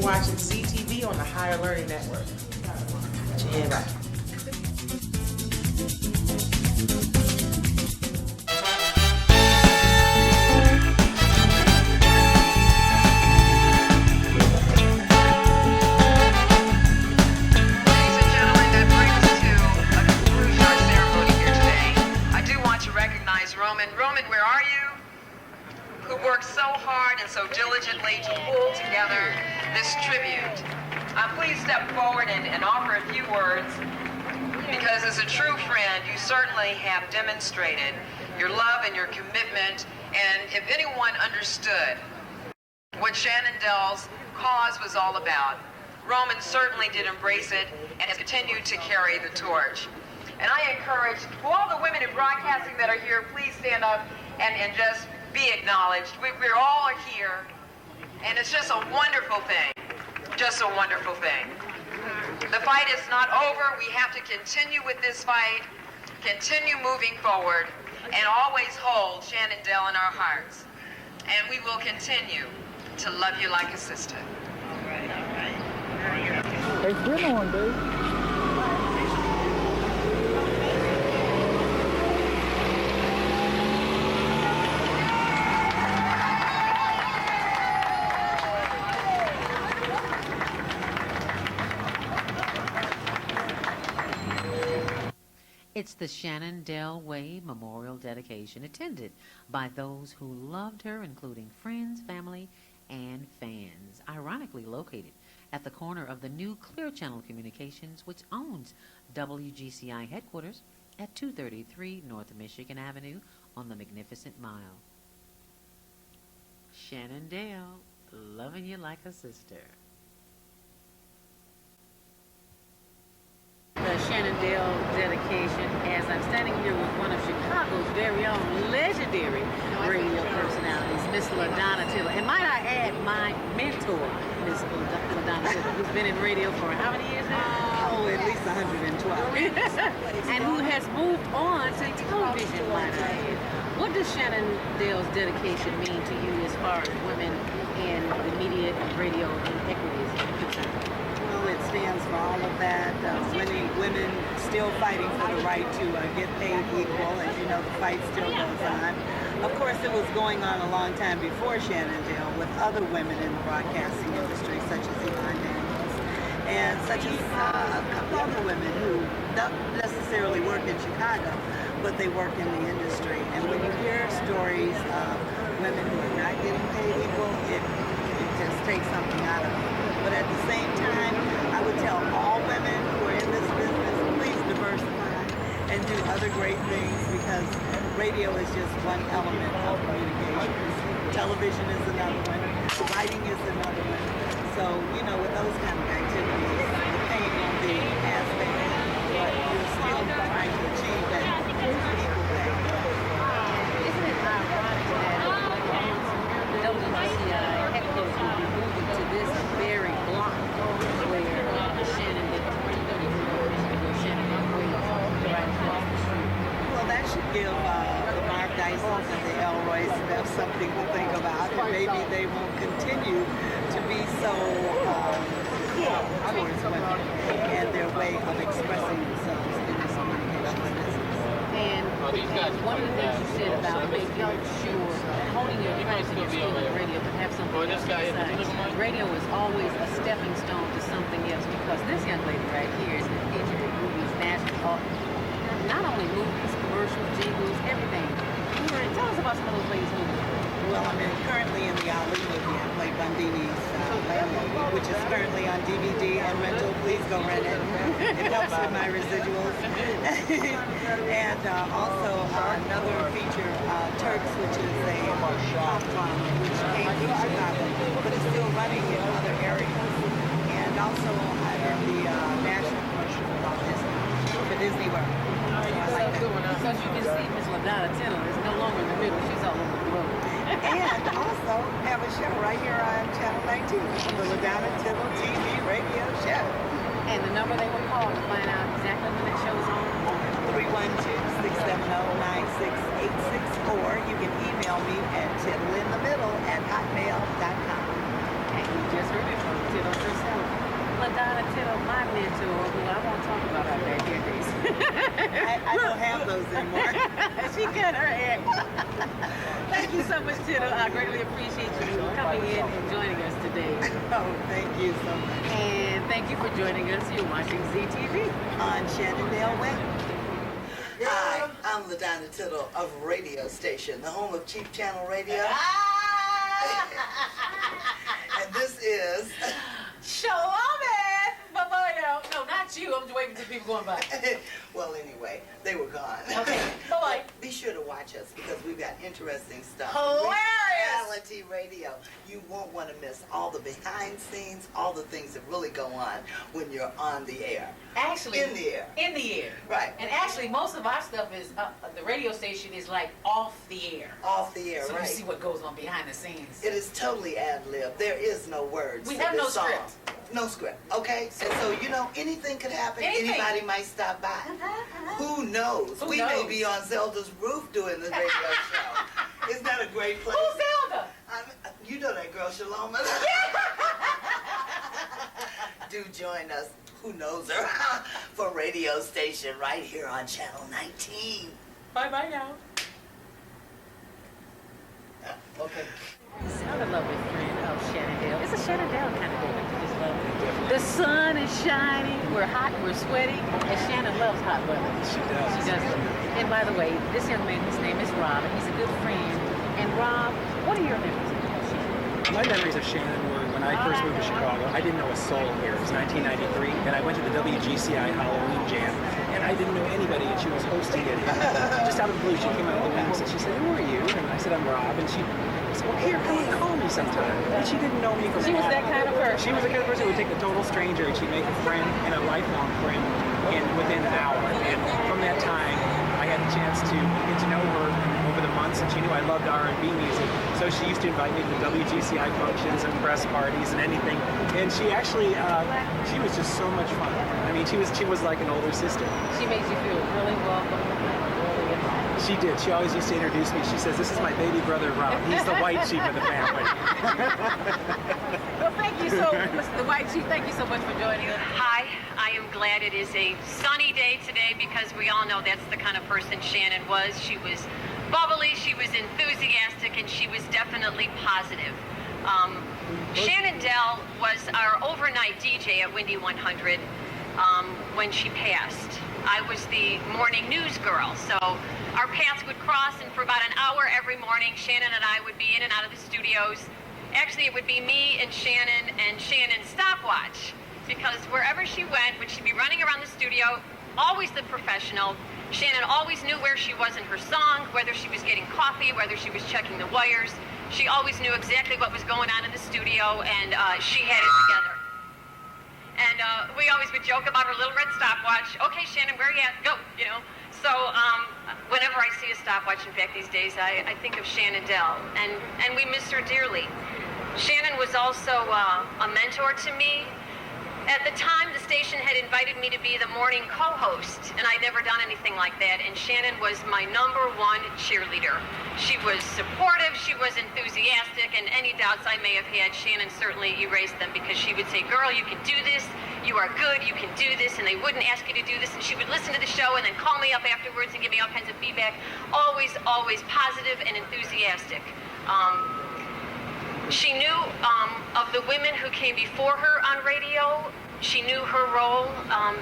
watching ZTV on the Higher Learning Network. Put your head up. Roman, where are you? Who worked so hard and so diligently to pull together this tribute. Please step forward and offer a few words, because as a true friend, you certainly have demonstrated your love and your commitment, and if anyone understood what Shannon Dell's cause was all about, Roman certainly did embrace it and has continued to carry the torch. And I encourage all the women in broadcasting that are here, please stand up and just be acknowledged. We're all here, and it's just a wonderful thing. Just a wonderful thing. The fight is not over. We have to continue with this fight, continue moving forward, and always hold Shannon Dell in our hearts. And we will continue to love you like a sister. All right, all right. Hey, bring on, babe. It's the Shannon Dell Way Memorial Dedication, attended by those who loved her, including friends, family, and fans. Ironically located at the corner of the new Clear Channel Communications, which owns WGCI headquarters at 233 North Michigan Avenue on the Magnificent Mile. Shannon Dell, loving you like a sister. The Shannon Dell dedication, as I'm standing here with one of Chicago's very own legendary radio personalities, Miss LaDonna Tiller. And might I add, my mentor, Miss LaDonna Tiller, who's been in radio for how many years now? Oh, at least 112. And who has moved on to television, might I add. What does Shannon Dell's dedication mean to you as far as women in the media and radio and equities are concerned? Well, it stands for all of that. Women still fighting for the right to get paid equal. As you know, the fight still goes on. Of course, it was going on a long time before Shannon Dell with other women in the broadcasting industry, such as Yvonne Daniels, and such as a couple other women who don't necessarily work in Chicago, but they work in the industry. And when you hear stories of women who are not getting paid equal, it just takes something out of it. But at the same time, I would tell all women who are in this business, please diversify and do other great things, because radio is just one element of communications. Television is another one. Writing is another one. So, you know, with those kind of activities, the pain won't be as bad, but you're still trying to achieve that equal pay. Isn't it ironic that the WGCI headquarters will be moving to this very block where Shannon did right across the street? Well, that should give the Mark Dysons and the Elroy Smith something to think about, and maybe they won't continue to be so towards women and their way of expressing themselves in this communications business. And one of the things you said about making sure holding your friends and your school in radio but have something else besides. Radio is always a stepping stone to something else, because this young lady right here has been featured in movies, national, not only movies, commercials, jingles, everything. Tell us about some of those ladies' movies. Well, I'm currently in the Ali movie. I play Bundini's landlady, which is currently on DVD and rental. Please go rent it. It helps with my residuals. And also another feature, Turks, which is a pop drama, which came from Chicago, but is still running in other areas. And also I'm in the national commercial about Disney, for Disney World. So I like that. So you can see Miss LaDonna Tiller is no longer in the middle. She's all over the road. And also have a show right here on Channel 19, the LaDonna Tiller TV radio show. And the number they will call to find out exactly when that show is on? 312-670-9686, or you can email me at tittlinthemiddle@hotmail.com. And you just heard it from Tittle herself. LaDonna Tittle, my mentor, who I won't talk about her back here, days. I don't have those anymore. She cut her hair. Thank you so much, Tittle. I greatly appreciate you coming in and joining us today. Oh, thank you so much. And thank you for joining us. You're watching ZTV. On Shannon Dell Way. Hi, I'm LaDonna Tittle of Radio Station, the home of Cheap Channel Radio. And this is... Shalom, bye-bye now. No, not you. I'm just waiting until people going by. Well, anyway, they were gone. Okay, bye-bye. Be sure to watch us because we've got interesting stuff. Hilarious! Reality radio. You won't want to miss all the behind scenes, all the things that really go on when you're on the air. Actually, In the air. In the air. Right. And actually, most of our stuff is, the radio station is like off the air. Off the air, So right. you see what goes on behind the scenes. It is totally ad-lib. There is no words. We to have this no song. script. No script, okay? And so, you know, anything could happen. Anything. Anybody might stop by. Who knows? Who We knows? may be on Zelda's roof doing the radio show. Isn't that a great place? Who's Zelda? You know that girl, Shaloma. Do join us. Who knows her? For Radio Station right here on Channel 19. Bye-bye now. Okay. Another lovely friend of Shannon Dell. It's a Shannon Dell kind of day. Just lovely. The sun is shining. We're hot. We're sweaty. And Shannon loves hot weather. She does. She does. And by the way, this young man, his name is Rob, and he's a good friend. And Rob, what are your memories of Shannon? My memories of Shannon were when I first moved to Chicago. I didn't know a soul here. It was 1993, and I went to the WGCI Halloween Jam, and I didn't know anybody, and she was hosting it. Just out of the blue, she came out of the wings, and she said, "Who are you?" And I said, "I'm Rob," and she said, "Well, here, come and call me sometime." And she didn't know me from She was Adam. that kind of person. She was the kind of person who would take a total stranger, and she'd make a friend, and a lifelong friend, within an hour. And from that time, I had a chance to get to know her over the months, and she knew I loved R&B music. So she used to invite me to WGCI functions and press parties and anything. And she actually, she was just so much fun. I mean, she was like an older sister. She makes you feel really welcome, really at home. She did. She always used to introduce me. She says, "This is my baby brother, Rob. He's the white sheep of the family." Well, thank you so much, the White Chief. Thank you so much for joining us. Hi, I am glad it is a sunny day today because we all know that's the kind of person Shannon was. She was bubbly, she was enthusiastic, and she was definitely positive. Shannon Dell was our overnight DJ at Windy 100 when she passed. I was the morning news girl, so our paths would cross, and for about an hour every morning, Shannon and I would be in and out of the studios. Actually, it would be me and Shannon's stopwatch, because wherever she went, when she'd be running around the studio, always the professional, Shannon always knew where she was in her song, whether she was getting coffee, whether she was checking the wires. She always knew exactly what was going on in the studio, and she had it together. And we always would joke about her little red stopwatch. "Okay, Shannon, where are you at? Go," you know. So whenever I see a stopwatch, in fact, these days, I think of Shannon Dell, and we miss her dearly. Shannon was also a mentor to me. At the time, the station had invited me to be the morning co-host, and I'd never done anything like that, and Shannon was my #1 cheerleader. She was supportive, she was enthusiastic, and any doubts I may have had, Shannon certainly erased them, because she would say, "Girl, you can do this, you are good, you can do this," and they wouldn't ask you to do this, and she would listen to the show and then call me up afterwards and give me all kinds of feedback. Always, always positive and enthusiastic. She knew of the women who came before her on radio. She knew her role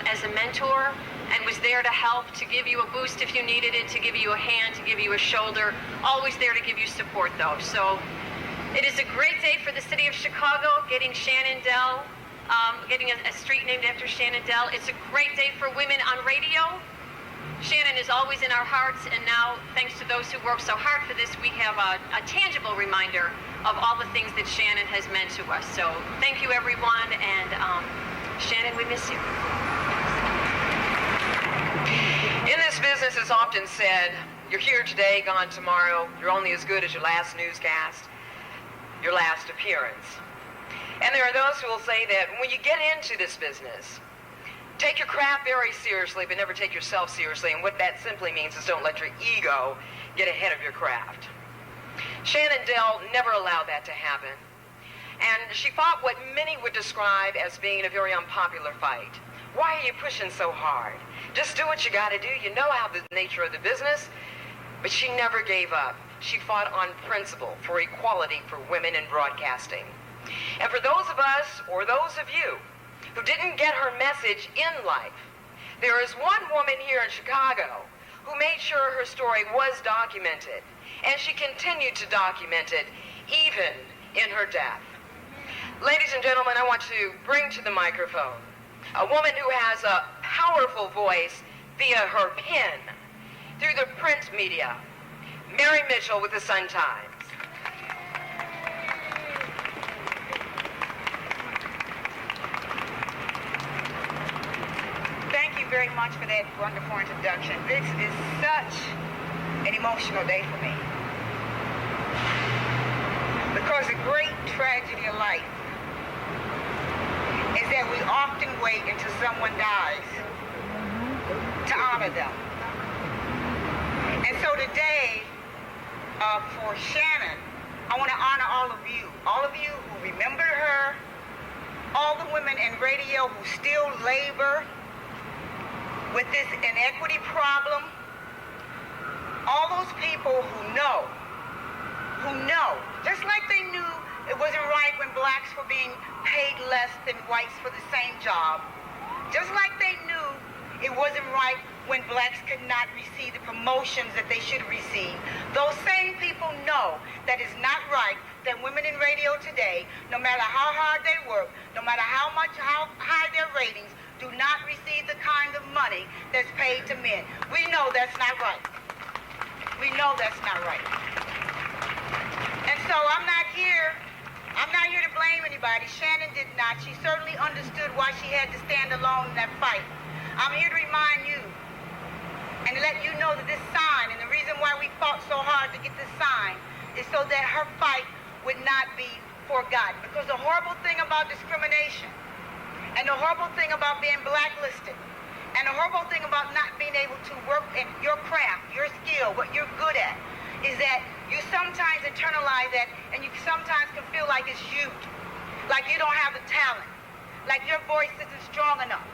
as a mentor and was there to help, to give you a boost if you needed it, to give you a hand, to give you a shoulder. Always there to give you support, though. So it is a great day for the city of Chicago, getting Shannon Dell, getting a street named after Shannon Dell. It's a great day for women on radio. Shannon is always in our hearts, and now, thanks to those who work so hard for this, we have a tangible reminder of all the things that Shannon has meant to us. So thank you, everyone, and Shannon, we miss you. In this business, it's often said, you're here today, gone tomorrow. You're only as good as your last newscast, your last appearance. And there are those who will say that when you get into this business, take your craft very seriously, but never take yourself seriously. And what that simply means is don't let your ego get ahead of your craft. Shannon Dell never allowed that to happen. And she fought what many would describe as being a very unpopular fight. Why are you pushing so hard? Just do what you got to do. You know how the nature of the business. But she never gave up. She fought on principle for equality for women in broadcasting. And for those of us, or those of you, who didn't get her message in life, there is one woman here in Chicago who made sure her story was documented. And she continued to document it, even in her death. Ladies and gentlemen, I want to bring to the microphone a woman who has a powerful voice via her pen through the print media, Mary Mitchell with the Sun-Times. Thank you very much for that wonderful introduction. This is such an emotional day for me. Because the great tragedy of life is that we often wait until someone dies to honor them. And so today, for Shannon, I want to honor all of you who remember her, all the women in radio who still labor with this inequity problem, all those people who know, just like they knew it wasn't right when blacks were being paid less than whites for the same job, just like they knew it wasn't right when blacks could not receive the promotions that they should receive. Those same people know that it's not right that women in radio today, no matter how hard they work, no matter how high their ratings, do not receive the kind of money that's paid to men. We know that's not right. We know that's not right. And so I'm not here to blame anybody. Shannon did not. She certainly understood why she had to stand alone in that fight. I'm here to remind you and to let you know that this sign, and the reason why we fought so hard to get this sign, is so that her fight would not be forgotten. Because the horrible thing about discrimination, and the horrible thing about being blacklisted, and the horrible thing about not being able to work in your craft, your skill, what you're good at, is that you sometimes internalize that, and you sometimes can feel like it's you. Like you don't have the talent. Like your voice isn't strong enough.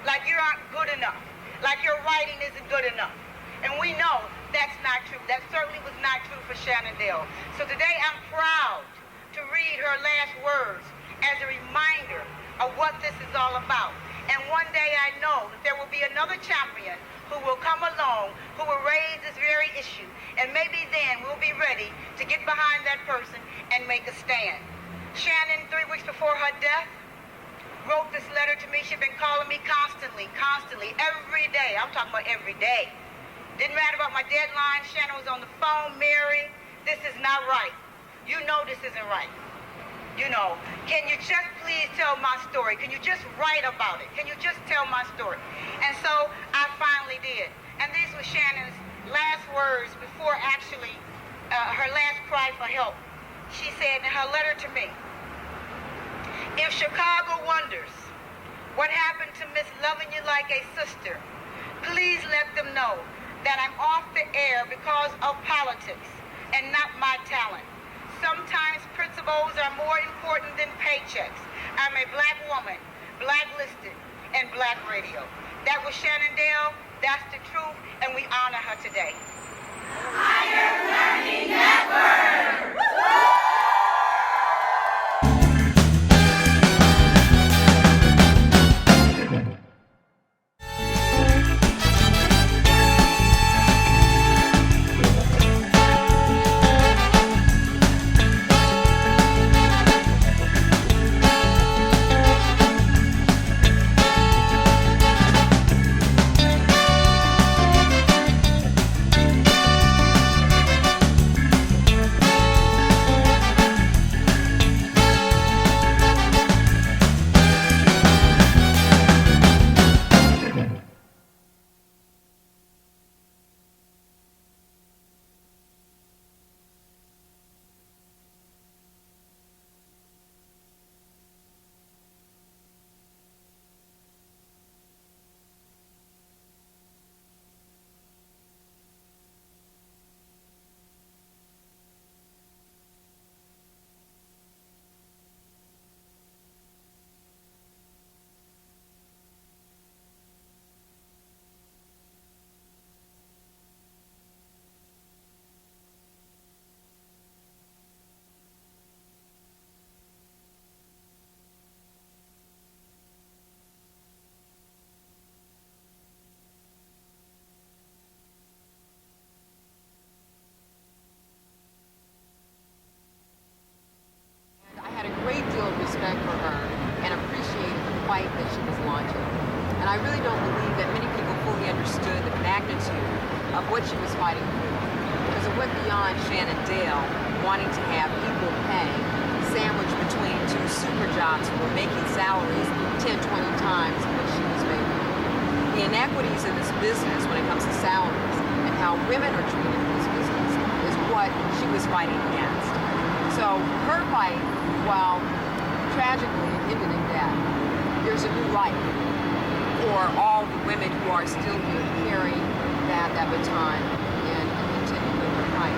Like you aren't good enough. Like your writing isn't good enough. And we know that's not true. That certainly was not true for Shannon Dell. So today I'm proud to read her last words as a reminder of what this is all about. And one day I know that there will be another champion who will come along, who will raise this very issue. And maybe then we'll be ready to get behind that person and make a stand. Shannon, 3 weeks before her death, wrote this letter to me. She'd been calling me constantly, every day. I'm talking about every day. Didn't matter about my deadline. Shannon was on the phone. Mary, this is not right. You know this isn't right. You know, can you just please tell my story? Can you just write about it? Can you just tell my story? And so I finally did. And these were Shannon's last words before actually her last cry for help. She said in her letter to me, "If Chicago wonders what happened to Miss Loving You Like a Sister, please let them know that I'm off the air because of politics and not my talent. Sometimes principles are more important than paychecks. I'm a black woman, blacklisted, and black radio." That was Shannon Dell. That's the truth, and we honor her today. Higher Learning Network! magnitude of what she was fighting for. Because it went beyond Shannon Dell wanting to have equal pay sandwiched between two super jobs who were making salaries 10, 20 times what she was making. The inequities in this business when it comes to salaries and how women are treated in this business is what she was fighting against. So her fight, while tragically it ended in death, there's a new life for all the women who are still here carrying that baton and continuing their fight.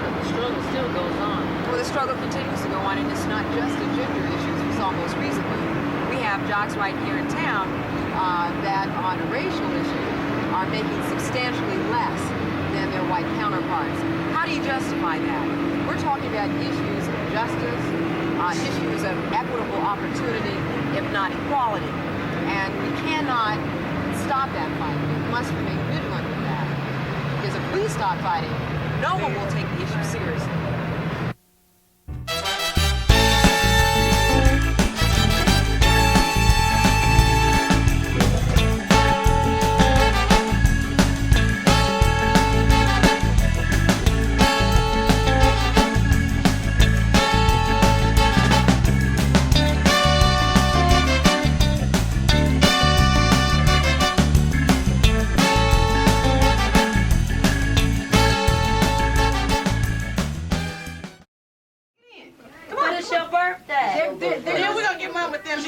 But the struggle still goes on. Well, the struggle continues to go on, and it's not just the gender issues. We saw most recently. We have jocks right here in town that on a racial issue are making substantially less than their white counterparts. How do you justify that? We're talking about issues of justice, issues of equitable opportunity, if not equality. And we cannot stop that fight. We must remain vigilant with that. Because if we stop fighting, no one will take the issue seriously. Then we're gonna get mom with them. This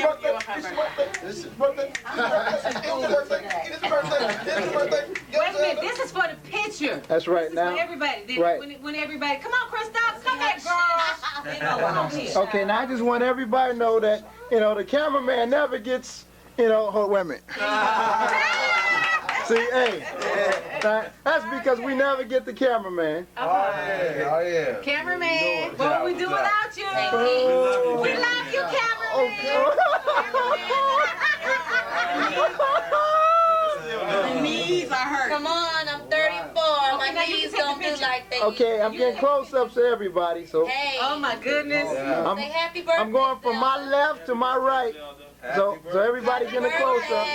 is birthday. It's birthday. Wait a minute, this is for the picture. That's right. This is now. for everybody. Then Right. when everybody, come on, Kristoff, come back, girl. Come on here. Okay, now I just want everybody to know that, the cameraman never gets, hold, wait a minute. See, hey, that's because we never get the cameraman. Oh yeah. Cameraman, what would we do without you? We love you, cameraman. The knees are hurt. Come on, I'm 34. My knees don't do like they Okay, I'm getting close-ups to everybody, so Hey. Oh my goodness. Say happy birthday. I'm going from my left to my right, so everybody getting a close-up.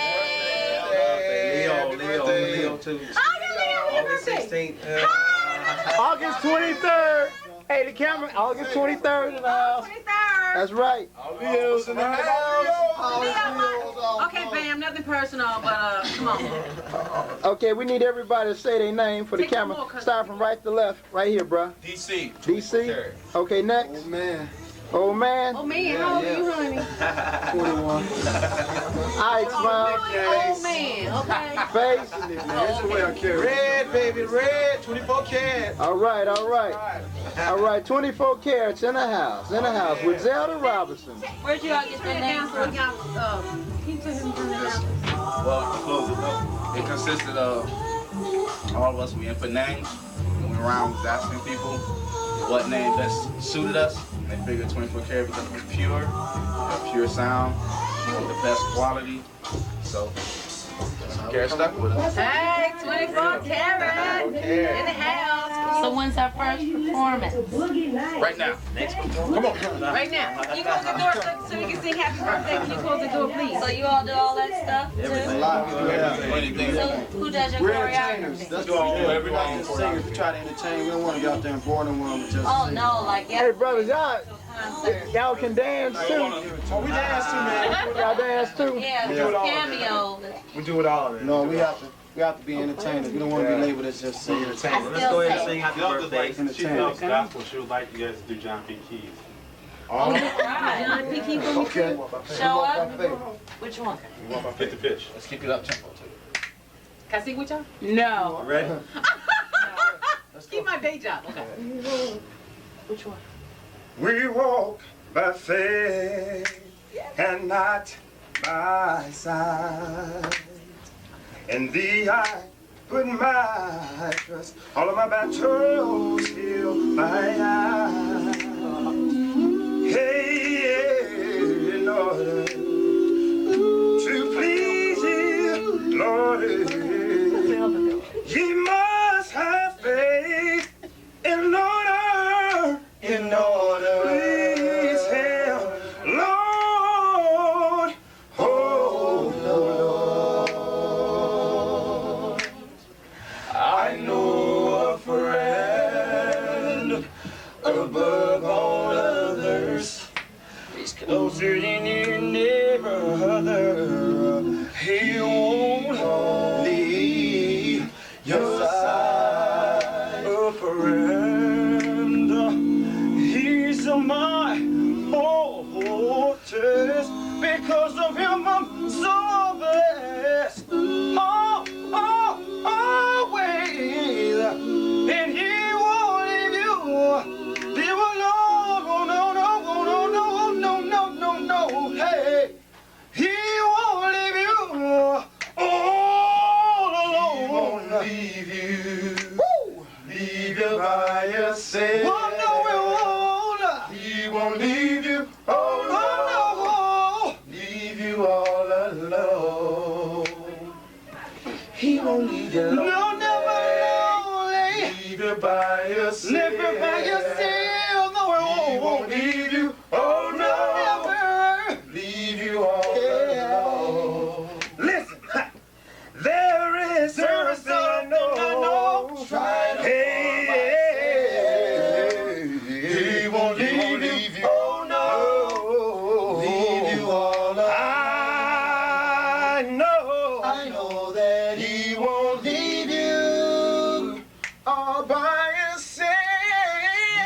Leo too. August 16th. August 23rd. Hey, the camera, August 23rd in the house. 23rd. That's right. Leo's in the house. Okay, Bam, nothing personal, but come on. Okay, we need everybody to say their name for the Take camera. more, cuz- Start from right to left. Right here, bruh. DC. DC. Okay, next. Oh man. Old man. Oh man, how old are you, honey? 21. All right, smile. Old man, okay. Face. That's the way I carry. Red, baby, red. 24 carats. All right, all right. All right, 24 carats in the house. In the house with Zelda Robinson. Where'd you all get that name from? Can you tell him to turn it down? Well, to close it up, it consisted of all of us. We input names. We went around asking people what name best suited us. And they figured 24 karat because it was pure, pure sound, the best quality. So, Karat stuck with us. Hey, 24 karat in the house. So when's our first performance? Right now. Come on. Right now. Can you close the door so we can sing happy birthday? Can you close the door, please? So you all do all that stuff too? Anything. So who does your choreography? Let's do everything. Singers to try to entertain. We don't want to get out there and bore them with just Oh no, like Hey, brothers, concert. y'all can dance too. Oh, we dance too, man. Y'all dance too. Yeah, cameo. We do it all. No, we have to be entertainers. We don't want to be labeled as just singers. I Let's go ahead and sing still happy birthday. She loves Okay. gospel. She would like you guys to do John P. Keys. say. John P. Key for me Okay. too. Show up. Which one? Hit the pitch. Let's keep it up tempo too. Can I sing with y'all? No. Ready? Keep my day job. Okay. Which one? We walk by faith and not by sight. In thee I put my trust. All of my battles heal my eyes. Hey, in order to please you, Lord, ye must have faith in order. Please help, Lord, oh Lord. leave you by yourself. Oh, no, we won't. He won't leave you. Oh, no, leave you all alone. He won't leave you alone. No, never lonely. Leave you by yourself. Leave you by yourself. No, he won't leave you. Oh, no, never leave you all alone. Listen, there is something I know. Try to he won't leave you. Oh no, leave you all alone. I know that he won't leave you all by yourself.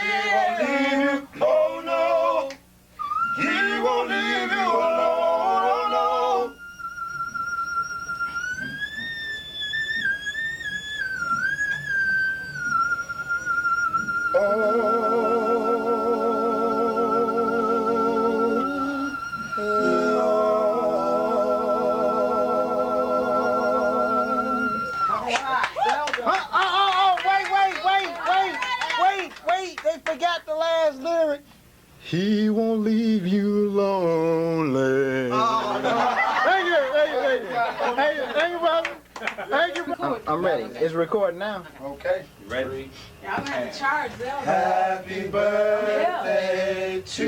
He won't leave you. Oh no, he won't leave you alone. Oh no. Wait, they forgot the last lyric. He won't leave you lonely. Thank you, brother. Thank you. I'm ready. It's recording now. Okay. You ready? Y'all gonna have to charge them. Happy birthday to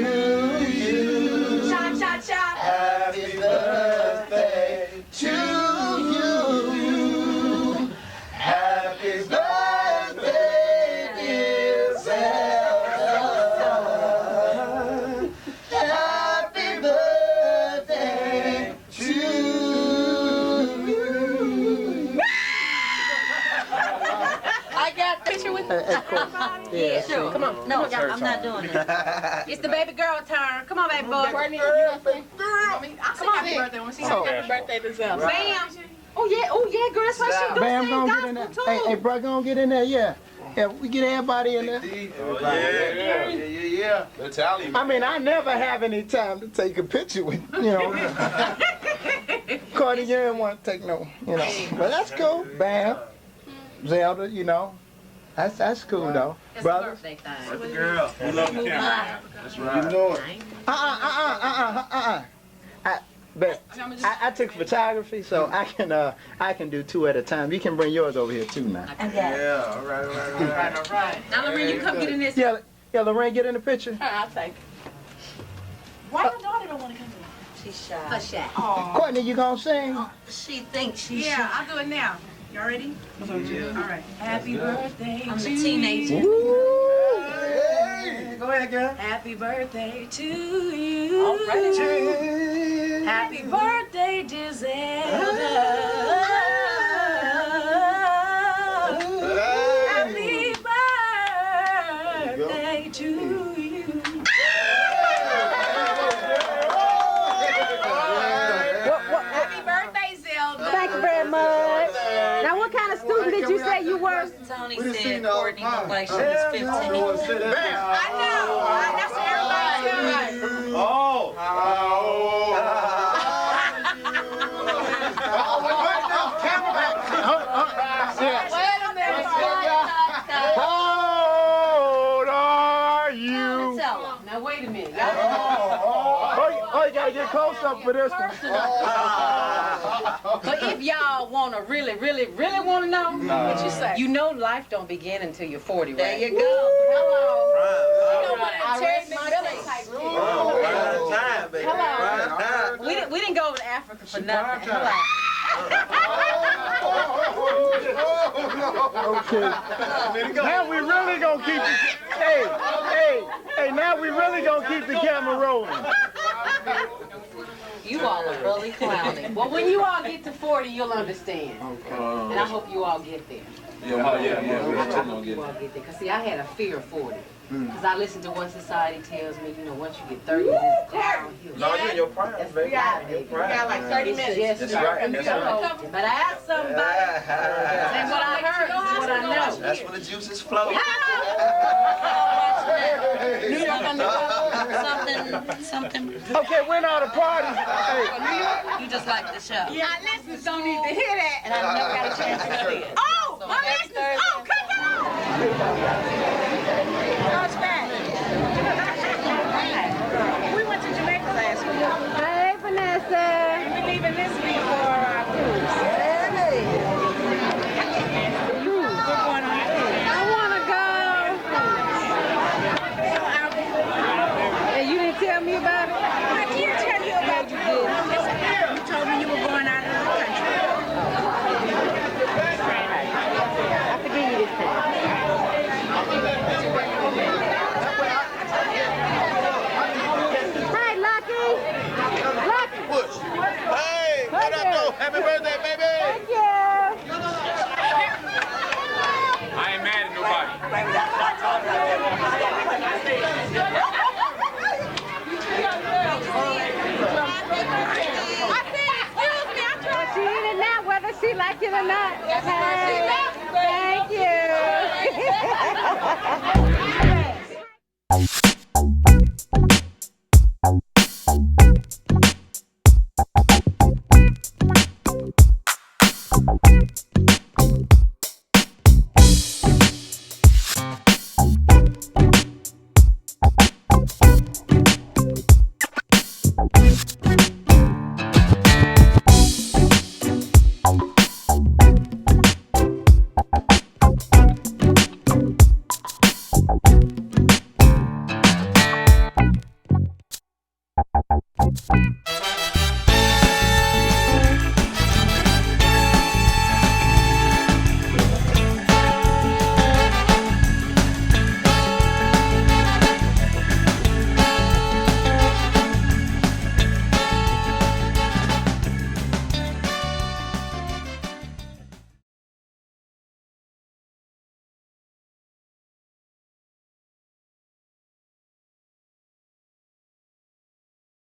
you. Cha cha cha. Happy birthday to you. Happy birthday, dear Zelda. Happy birthday to you. I got a picture with Yeah, sure. Come on. No, I'm not doing it. It's the baby girl turn. Come on, baby boy. Birthday Come on, happy birthday. When she happy birthday to Zelda. Bam. Oh yeah, girl. That's what she doing. Bam, gonna get in there. Hey, bro, gonna get in there, yeah. Yeah, we get everybody in there. Yeah. The Italian. I mean, I never have any time to take a picture with, Cardi, you didn't want to take no, But that's cool. Bam. Zelda, That's cool, though. It's Brother. a birthday thing. That's the girl. We love the camera. That's right. You know it. But I took photography, so I can do two at a time. You can bring yours over here too now. Yeah, all right. Now, Lorraine, you come get in this. Yeah, Lorraine, get in the picture. I'll take it. Why your daughter don't want to come in? She's shy. Her shy. Courtney, you gonna sing? She thinks she's Yeah, shy. I'll do it now. Y'all ready? All right. Happy birthday I'm to the teenager. you. Hey, go ahead, girl. Happy birthday to you. All right. Happy birthday, dear Zelda. Happy birthday to you. Happy birthday, Zelda. Thank you very much. Now, what kind of student did you say you were? Tony said Courtney looked like she was 15. I know. That's what everybody said. Wait a minute. How old are you? Now, wait a minute. Oh, you gotta get close up for this one. But if y'all want to really want to know, what you say? You know life don't begin until you're 40, right? There you go. Hello. Hello. We didn't go over to Africa for nothing. Hello. Okay. Now we really gonna keep the now we really gonna keep the camera rolling. You all are really clowning. Well, when you all get to 40, you'll understand. Okay. And I hope you all get there. Yeah. I hope you all get there. Because, see, I had a fear of 40. Because I listen to what society tells me, once you get 30, it's downhill. No, you're in your prime, baby. You got like 30 minutes. That's right. But I asked somebody. And what I heard is what I know. That's when the juices flow. Something. Okay, when are the parties? Hey. You just like the show. My listeners don't need to hear that. And I never got a chance to see it. Oh, Next Thursday. Oh, come on! Coach Pat. We went to Jamaica last week. Hey, Vanessa. And we're leaving this week for our cruise. Hey. We're going on a cruise. I want to go. And you didn't tell me about it? I did tell you about you. You told me you were going out of the country. I forgive you this time. Hey, Lucky. Lucky. Push. Hey, what up, though? Happy birthday, baby. Thank you. I ain't mad at nobody. She in it now, whether she like it or not. Hey.